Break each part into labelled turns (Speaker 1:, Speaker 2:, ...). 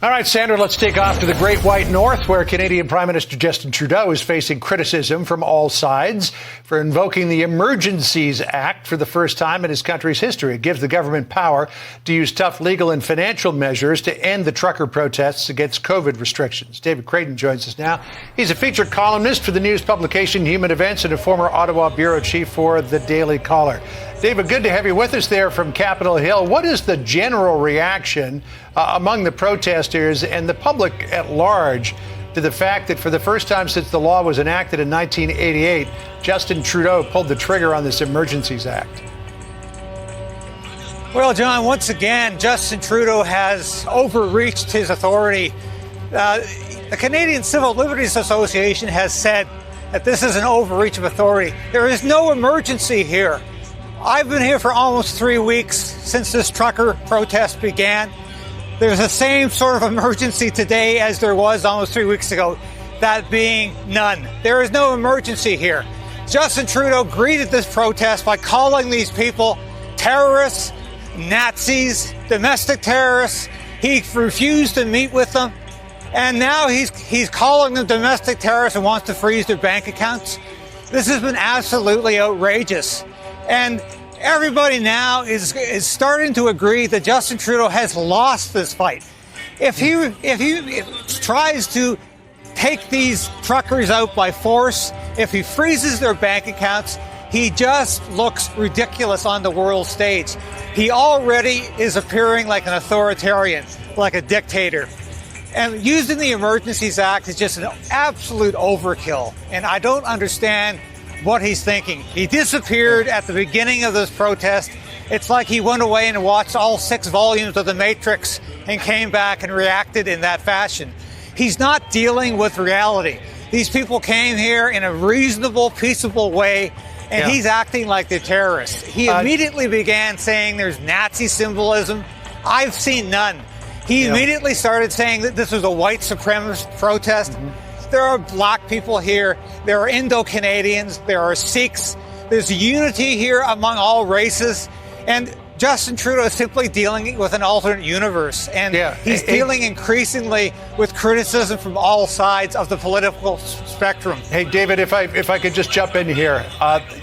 Speaker 1: All right, Sandra, let's take off to the Great White North, where Canadian Prime Minister Justin Trudeau is facing criticism from all sides for invoking the Emergencies Act for the first time in his country's history. It gives the government power to use tough legal and financial measures to end the trucker protests against COVID restrictions. David Krayden joins us now. He's a featured columnist for the news publication Human Events and a former Ottawa bureau chief for the Daily Caller. David, good to have you with us there from Capitol Hill. What is the general reaction among the protesters and the public at large to the fact that for the first time since the law was enacted in 1988, Justin Trudeau pulled the trigger on this Emergencies Act?
Speaker 2: Well, John, once again, Justin Trudeau has overreached his authority. The Canadian Civil Liberties Association has said that this is an overreach of authority. There is no emergency here. I've been here for almost 3 weeks since this trucker protest began. There's the same sort of emergency today as there was almost 3 weeks ago, that being none. There is no emergency here. Justin Trudeau greeted this protest by calling these people terrorists, Nazis, domestic terrorists. He refused to meet with them. And now he's calling them domestic terrorists and wants to freeze their bank accounts. This has been absolutely outrageous. And everybody now is starting to agree that Justin Trudeau has lost this fight. If he tries to take these truckers out by force, if he freezes their bank accounts, he just looks ridiculous on the world stage. He already is appearing like an authoritarian, like a dictator. And using the Emergencies Act is just an absolute overkill. And I don't understand what he's thinking. He disappeared at the beginning of this protest. It's like he went away and watched all 6 volumes of The Matrix and came back and reacted in that fashion. He's not dealing with reality. These people came here in a reasonable, peaceable way, and he's acting like they're terrorists. He immediately began saying there's Nazi symbolism. I've seen none. He immediately started saying that this was a white supremacist protest. There are black people here. There are Indo-Canadians. There are Sikhs. There's unity here among all races. And Justin Trudeau is simply dealing with an alternate universe. And he's dealing increasingly with criticism from all sides of the political spectrum.
Speaker 1: Hey, David, if I could just jump in here.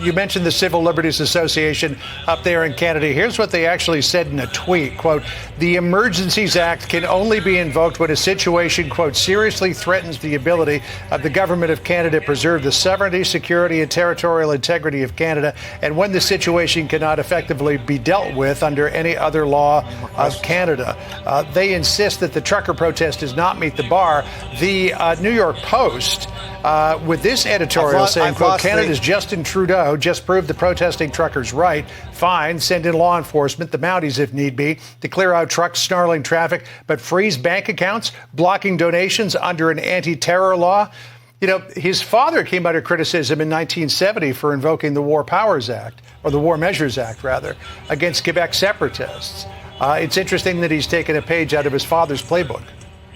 Speaker 1: You mentioned the Civil Liberties Association up there in Canada. Here's what they actually said in a tweet, quote, "The Emergencies Act can only be invoked when a situation, quote, seriously threatens the ability of the government of Canada to preserve the sovereignty, security, and territorial integrity of Canada, and when the situation cannot effectively be dealt with under any other law of Canada." They insist that the trucker protest does not meet the bar. The New York Post, with this editorial saying, quote, "Canada's Justin Trudeau just proved the protesting truckers right. Fine, send in law enforcement, the Mounties if need be, to clear out trucks snarling traffic, but freeze bank accounts, blocking donations under an anti-terror law." You know, his father came under criticism in 1970 for invoking the War Powers Act, or the War Measures Act, rather, against Quebec separatists. It's interesting that he's taken a page out of his father's playbook.